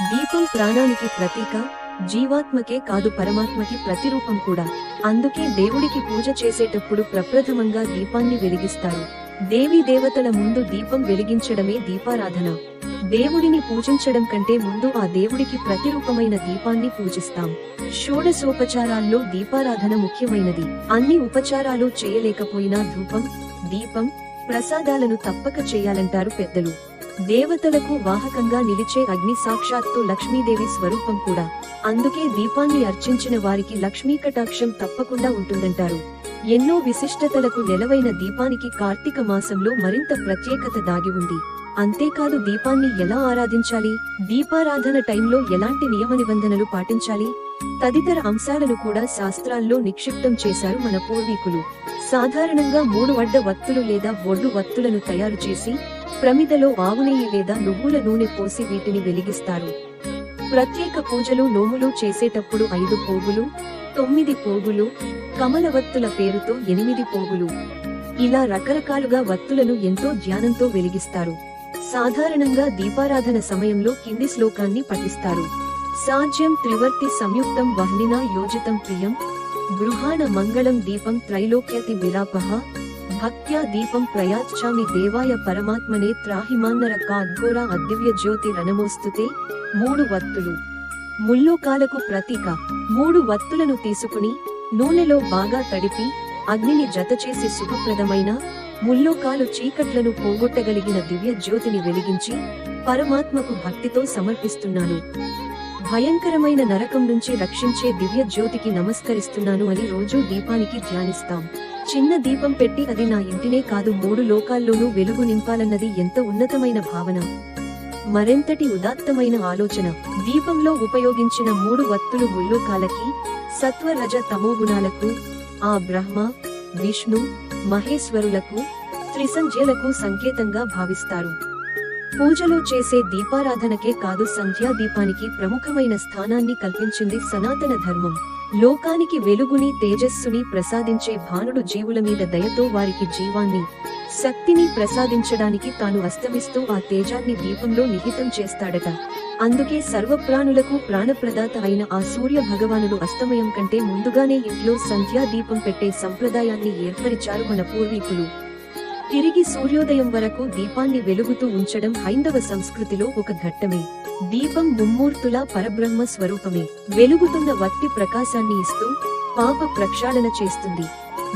దీపం ప్రాణానికి ప్రతీక, జీవాత్మకే కాదు పరమాత్మకి ప్రతిరూపం కూడా. అందుకే దేవుడికి పూజ చేసేటప్పుడు ప్రప్రథమంగా దీపాన్ని వెలిగిస్తారు. దేవీ దేవతల ముందు దీపం వెలిగించడమే దీపారాధన. దేవుడిని పూజించడం కంటే ముందు ఆ దేవుడికి ప్రతిరూపమైన దీపాన్ని పూజిస్తాం. షోడశోపచారాల్లో దీపారాధన ముఖ్యమైనది. అన్ని ఉపచారాలు చేయలేకపోయినా ధూపం, దీపం, ప్రసాదాలను తప్పక చేయాలంటారు పెద్దలు. దేవతలకు వాహకంగా నిలిచే అగ్ని సాక్షాత్తు లక్ష్మీదేవి స్వరూపం కూడా. అందుకే దీపాన్ని అర్చించిన వారికి లక్ష్మీ కటాక్షం తప్పకుండా ఉంటుందంటారు. ఎన్నో విశిష్టతలకు నెలవైన దీపానికి కార్తీక మాసంలో మరింత ప్రత్యేకత దాగి ఉంది. అంతేకాదు దీపాన్ని ఎలా ఆరాధించాలి, దీపారాధన టైంలో ఎలాంటి నియమ నిబంధనలు పాటించాలి తదితర అంశాలను కూడా శాస్త్రాల్లో నిక్షిప్తం చేశారు మన పూర్వీకులు. సాధారణంగా 3 అడ్డ వత్తులు లేదా బొడ్డు వత్తులను తయారు చేసి ప్రమిదలో ఆవునెయ్యి లేదా నువ్వుల నూనె పోసి వీటిని వెలిగిస్తారు. ప్రత్యేక పూజలు నోములు చేసేటప్పుడు 5 పోగులు, 9 పోగులు, కమలవత్తుల పేరుతో 8 పోగులు, ఇలా రకరకాలుగా వత్తులను ఎంతో ధ్యానంతో వెలిగిస్తారు. సాధారణంగా దీపారాధన సమయంలో కింది శ్లోకాన్ని పఠిస్తారు. సాజ్యం త్రివర్తి సంయుక్తం వహ్నినా యోజితం ప్రియం, గృహాణ మంగళం దీపం త్రైలోక్యతి విలాపః, భక్త్యా దీపం ప్రయాచ్ఛామి దేవాయ పరమాత్మనే త్రాహిమాన్నర కాద్ఘోర అద్దివ్య జ్యోతి రణమోస్తుతే. 3 వత్తులు ముల్లోకాలకు ప్రతీక. 3 వత్తులను తీసుకుని నూనెలో బాగా తడిపి అగ్నిని జతచేసి శుభప్రదమైన ముల్లోకాలు చీకట్లను పోగొట్టగలిగిన దివ్య జ్యోతిని వెలిగించి పరమాత్మకు భక్తితో సమర్పిస్తున్నాను, భయంకరమైన నరకం నుంచి రక్షించే దివ్య జ్యోతికి నమస్కరిస్తున్నాను అని రోజూ దీపానికి ధ్యానిస్తాం. చిన్న దీపం పెట్టి అది నా ఇంటినే కాదు 3 లోకాల్లోనూ వెలుగు నింపాలన్నది ఎంత ఉన్నతమైన భావన, మరెంతటి ఉదాత్తమైన ఆలోచన. దీపంలో ఉపయోగించిన 3 వత్తులు ముల్లోకాలకి, సత్వ రజ తమోగుణాలకు, ఆ బ్రహ్మ, విష్ణు, మహేశ్వరులకు, త్రిసంధ్యలకు సంకేతంగా భావిస్తారు. పూజలో చేసే దీపారాధనకే కాదు సంధ్యా దీపానికి ప్రముఖమైన స్థానాన్ని కల్పించింది సనాతన ధర్మం. లోకానికి వెలుగుని తేజస్సుని ప్రసాదించే భానుడు జీవుల మీద దయతో వారికి జీవాన్ని, శక్తిని ప్రసాదించడానికి తాను అస్తమిస్తూ ఆ తేజాన్ని దీపంలో నిహితం చేస్తాడట. అందుకే సర్వప్రాణులకు ప్రాణప్రదాత అయిన ఆ సూర్య భగవానుడు అస్తమయం కంటే ముందుగానే ఇంట్లో సంధ్యా దీపం పెట్టే సంప్రదాయాన్ని ఏర్పరిచారు మన పూర్వీకులు. తిరిగి సూర్యోదయం వరకు దీపాన్ని వెలుగుతూ ఉంచడం హైందవ సంస్కృతిలో ఒక ఘట్టమే. దీపం ముమ్మూర్తులా పరబ్రహ్మ స్వరూపమే. వెలుగుతున్న వత్తి ప్రకాశాన్ని ఇస్తూ పాప ప్రక్షాళన చేస్తుంది.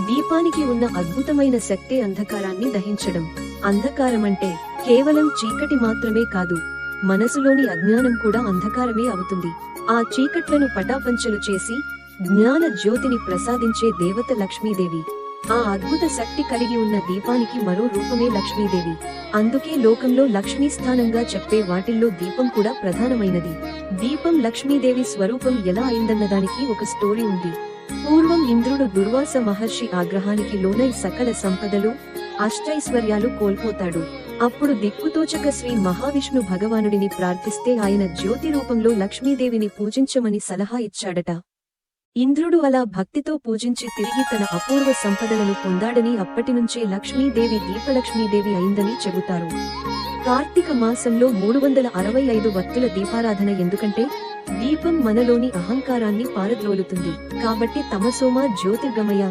దీపానికి ఉన్న అద్భుతమైన శక్తి అంధకారాన్ని దహించడం. అంధకారమంటే కేవలం చీకటి మాత్రమే కాదు, మనసులోని అజ్ఞానం కూడా అంధకారమే అవుతుంది. ఆ చీకట్లను పటాపంచలు చేసి జ్ఞాన జ్యోతిని ప్రసాదించే దేవత లక్ష్మీదేవి. ఆ అద్భుత శక్తి కలిగి ఉన్న దీపానికి మరో రూపమే లక్ష్మీదేవి. అందుకే లోకంలో లక్ష్మీ స్థానంగా చెప్పే వాటిల్లో దీపం కూడా ప్రధానమైనది. దీపం లక్ష్మీదేవి స్వరూపం ఎలా అయిందన్నదానికి ఒక స్టోరీ ఉంది. పూర్వం ఇంద్రుడు దుర్వాస మహర్షి ఆగ్రహానికి లోనై సకల సంపదలు, అష్టైశ్వర్యాలు కోల్పోతాడు. అప్పుడు దిక్కుతోచక శ్రీ మహావిష్ణు భగవానుడిని ప్రార్థిస్తే ఆయన జ్యోతి రూపంలో లక్ష్మీదేవిని పూజించమని సలహా ఇచ్చాడట. ఇంద్రుడు అలా భక్తితో పూజించి తిరిగి తన అపూర్వ సంపదలను పొందాడని అప్పటినుంచే లక్ష్మీదేవి దీపలక్ష్మీదేవి అయిందని చెబుతారు. కార్తీక మాసంలో 365 వత్తుల దీపారాధన ఎందుకంటే దీపం మనలోని అహంకారాన్ని పారద్రోలుతుంది కాబట్టి తమసోమ జ్యోతిర్గమయ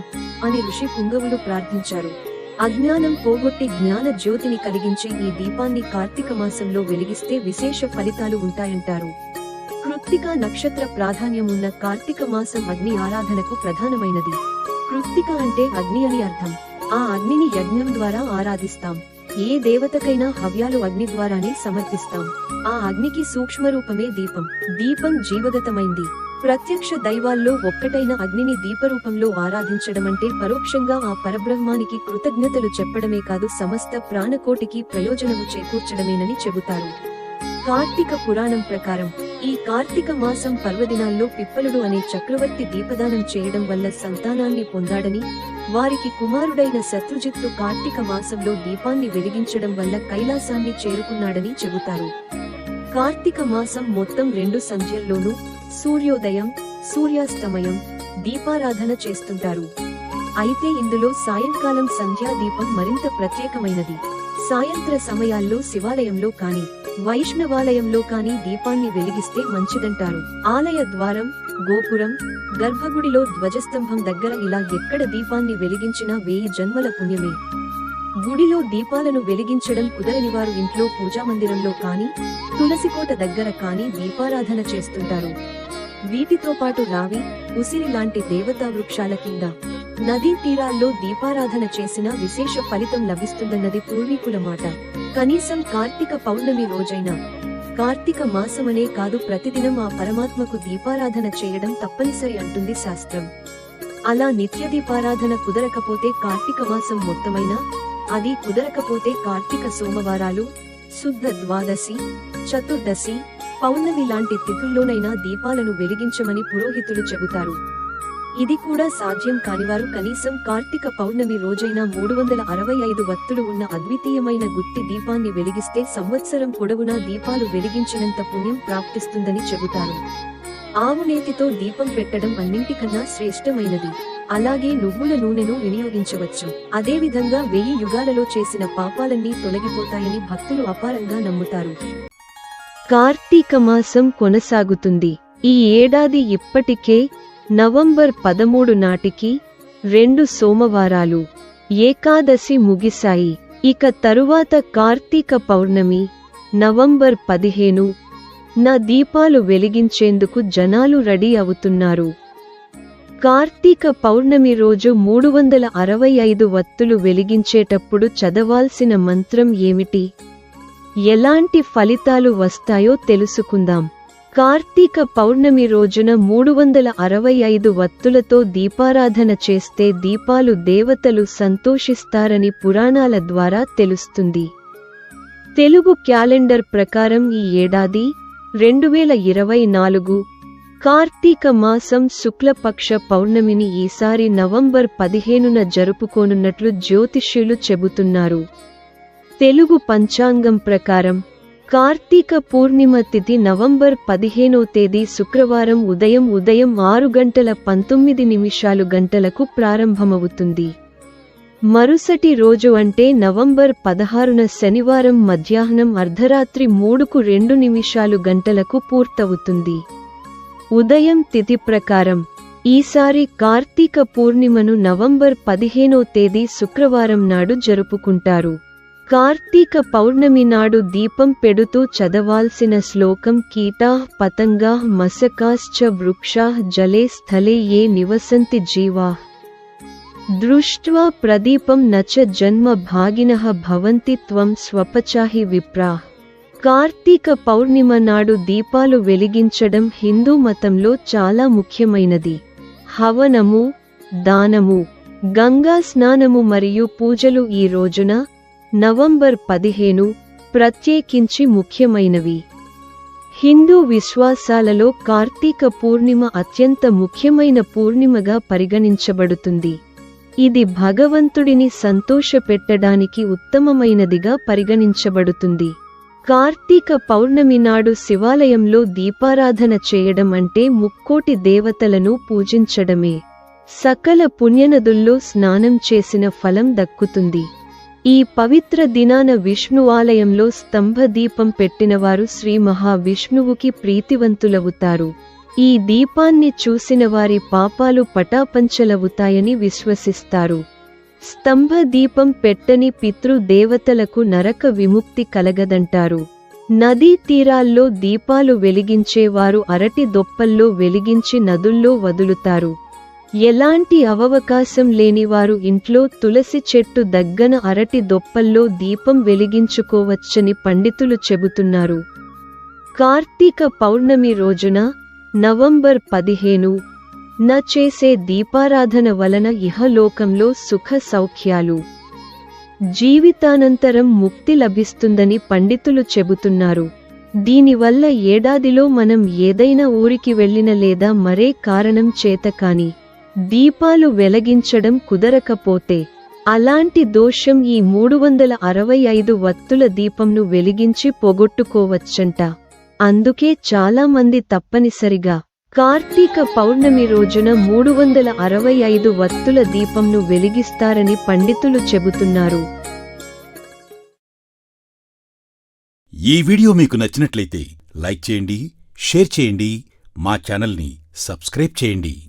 అని ఋషి పుంగవులు ప్రార్థించారు. అజ్ఞానం పోగొట్టి జ్ఞాన జ్యోతిని కలిగించే ఈ దీపాన్ని కార్తీక మాసంలో వెలిగిస్తే విశేష ఫలితాలు ఉంటాయంటారు. కృత్తిక నక్షత్ర ప్రాధాన్యమున్న కార్తీక మాసం అగ్ని ఆరాధనకు ప్రధానమైనది. కృత్తిక అంటే అగ్ని అని అర్థం. ఆ అగ్నిని యజ్ఞం ద్వారా ఆరాధిస్తాం. ఏ దేవతకైనా హవ్యాలు అగ్ని ద్వారానే సమర్పిస్తాం. ఆ అగ్నికి సూక్ష్మరూపమే దీపం. దీపం జీవగతమైంది. ప్రత్యక్ష దైవాల్లో ఒక్కటైన అగ్నిని దీపరూపంలో ఆరాధించడమంటే పరోక్షంగా ఆ పరబ్రహ్మానికి కృతజ్ఞతలు చెప్పడమే కాదు సమస్త ప్రాణకోటికి ప్రయోజనము చేకూర్చడమేనని చెబుతారు. కార్తీక పురాణం ప్రకారం ఈ కార్తీక మాసం పర్వదినాల్లో పిప్పలుడు అనే చక్రవర్తి దీపదానం చేయడం వల్ల సంతానాన్ని పొందాడని, వారికి కుమారుడైన శత్రుజిత్తు కార్తీక మాసంలో దీపాన్ని వెలిగించడం వల్ల కైలాసాన్ని చేరుకున్నాడని చెబుతారు. కార్తీక మాసం మొత్తం 2 సంధ్యల్లోనూ సూర్యోదయం, సూర్యాస్తమయం దీపారాధన చేస్తుంటారు. అయితే ఇందులో సాయంకాలం సంధ్యా దీపం మరింత ప్రత్యేకమైనది. సాయంత్ర సమయాల్లో శివాలయంలో కాని వైష్ణవాలయంలో కాని దీపాన్ని వెలిగిస్తే మంచిదంటారు. ఆలయ ద్వారం, గోపురం, గర్భగుడిలో ధ్వజస్తంభం దగ్గర ఇలా ఎక్కడ దీపాన్ని వెలిగించినా 1000 జన్మల పుణ్యమే. గుడిలో దీపాలను వెలిగించడం కుదరనివారు ఇంట్లో పూజామందిరంలో కాని, తులసికోట దగ్గర కాని దీపారాధన చేస్తుంటారు. వీటితో పాటు రావి, ఉసిరి లాంటి దేవతా వృక్షాల కింద, నదీ తీరాల్లో దీపారాధన చేసినా విశేష ఫలితం లభిస్తుందన్నది పూర్వీకుల మాట. కనీసం కార్తీక పౌర్ణమి రోజైనా, కార్తీక మాసమనే కాదు ప్రతిదినం ఆ పరమాత్మకు దీపారాధన చేయడం తప్పనిసరి అంటుంది శాస్త్రం. అలా నిత్య దీపారాధన కుదరకపోతే కార్తీక మాసం మొత్తమైనా, అది కుదరకపోతే కార్తీక సోమవారాలు, శుద్ధ ద్వాదశి, చతుర్దశి, పౌర్ణమి లాంటి తిథుల్లోనైనా దీపాలను వెలిగించమని పురోహితులు చెబుతారు. ఇది కూడా సాధ్యం కానివారు కనీసం కార్తీక పౌర్ణమి రోజైనా 365 వత్తులు ఉన్న అద్వితీయమైన గుత్తి దీపాన్ని వెలిగిస్తే సంవత్సరం పొడవునా దీపాలు వెలిగించినంత పుణ్యం ప్రాప్తిస్తుందని చెబుతారు. ఆవు నేతితో దీపం పెట్టడం అన్నింటికన్నా శ్రేష్టమైనది. అలాగే నువ్వుల నూనెను వినియోగించవచ్చు. అదేవిధంగా 1000 యుగాలలో చేసిన పాపాలన్నీ తొలగిపోతాయని భక్తులు అపారంగా నమ్ముతారు. కార్తీక మాసం కొనసాగుతుంది. ఈ ఏడాది ఇప్పటికే నవంబర్ 13 నాటికి 2 సోమవారాలు, ఏకాదశి ముగిశాయి. ఇక తరువాత కార్తీక పౌర్ణమి నవంబర్ 15 నా దీపాలు వెలిగించేందుకు జనాలు రెడీ అవుతున్నారు. కార్తీక పౌర్ణమి రోజు 365 వత్తులు వెలిగించేటప్పుడు చదవాల్సిన మంత్రం ఏమిటి? ఎలాంటి ఫలితాలు వస్తాయో తెలుసుకుందాం. కార్తీక పౌర్ణమి రోజున 365 వత్తులతో దీపారాధన చేస్తే దీపాలు దేవతలు సంతోషిస్తారని పురాణాల ద్వారా తెలుస్తుంది. తెలుగు క్యాలెండర్ ప్రకారం ఈ ఏడాది 2024 కార్తీక మాసం శుక్లపక్ష పౌర్ణమిని ఈసారి నవంబర్ 15న జరుపుకోనున్నట్లు జ్యోతిష్యులు చెబుతున్నారు. తెలుగు పంచాంగం ప్రకారం కార్తీక పూర్ణిమ తిథి నవంబర్ 15వ తేదీ శుక్రవారం ఉదయం 6:19 ప్రారంభమవుతుంది. మరుసటి రోజు అంటే నవంబర్ 16న శనివారం మధ్యాహ్నం అర్ధరాత్రి 3:02 పూర్తవుతుంది. ఉదయం తిథి ప్రకారం ఈసారి కార్తీక పూర్ణిమను నవంబర్ 15వ తేదీ శుక్రవారం నాడు జరుపుకుంటారు. కార్తీక పౌర్ణమి నాడు దీపం పెడుతూ చదవాల్సిన శ్లోకం కీటాః పతంగాః మశకాశ్చ వృక్షాః జలే స్థలే ఏ నివసంతి జీవాః దృష్ట్వా ప్రదీపం నచ జన్మ భాగినః భవంతి త్వం స్వపచాహి విప్రాః. కార్తీక పౌర్ణిమ నాడు దీపాలు వెలిగించడం హిందూ మతంలో చాలా ముఖ్యమైనది. హవనము, దానము, గంగా స్నానము మరియు పూజలు ఈ రోజున నవంబర్ 15 ప్రత్యేకించి ముఖ్యమైనవి. హిందూ విశ్వాసాలలో కార్తీక పూర్ణిమ అత్యంత ముఖ్యమైన పూర్ణిమగా పరిగణించబడుతుంది. ఇది భగవంతుడిని సంతోషపెట్టడానికి ఉత్తమమైనదిగా పరిగణించబడుతుంది. కార్తీక పౌర్ణమి నాడు శివాలయంలో దీపారాధన చేయడం అంటే ముక్కోటి దేవతలను పూజించడమే. సకల పుణ్యనదుల్లో స్నానం చేసిన ఫలం దక్కుతుంది. ఈ పవిత్ర దినాన విష్ణు ఆలయంలో స్తంభ దీపం పెట్టినవారు శ్రీ మహావిష్ణువుకి ప్రీతివంతులవుతారు. ఈ దీపాన్ని చూసిన వారి పాపాలు పటాపంచలవుతాయని విశ్వసిస్తారు. స్తంభ దీపం పెట్టని పితృ దేవతలకు నరక విముక్తి కలగదంటారు. నదీ తీరాల్లో దీపాలు వెలిగించేవారు అరటి దొప్పల్లో వెలిగించి నదుల్లో వదులుతారు. ఎలాంటి అవకాశం లేనివారు ఇంట్లో తులసి చెట్టు దగ్గన అరటి దొప్పల్లో దీపం వెలిగించుకోవచ్చని పండితులు చెబుతున్నారు. కార్తీక పౌర్ణమి రోజున నవంబర్ 15 న చేసే దీపారాధన వలన ఇహలోకంలో సుఖ సౌఖ్యాలు, జీవితానంతరం ముక్తి లభిస్తుందని పండితులు చెబుతున్నారు. దీనివల్ల ఏడాదిలో మనం ఏదైనా ఊరికి వెళ్ళిన లేదా మరే కారణం చేత కాని దీపాలు వెలిగించడం కుదరకపోతే అలాంటి దోషం ఈ 365 వత్తుల దీపంను వెలిగించి పోగొట్టుకోవచ్చంట. అందుకే చాలా మంది తప్పనిసరిగా కార్తీక పౌర్ణమి రోజున 365 వత్తుల దీపంను వెలిగిస్తారని పండితులు చెబుతున్నారు. ఈ వీడియో మీకు నచ్చినట్లయితే లైక్ చేయండి, షేర్ చేయండి, మా ఛానల్ని సబ్స్క్రైబ్ చేయండి.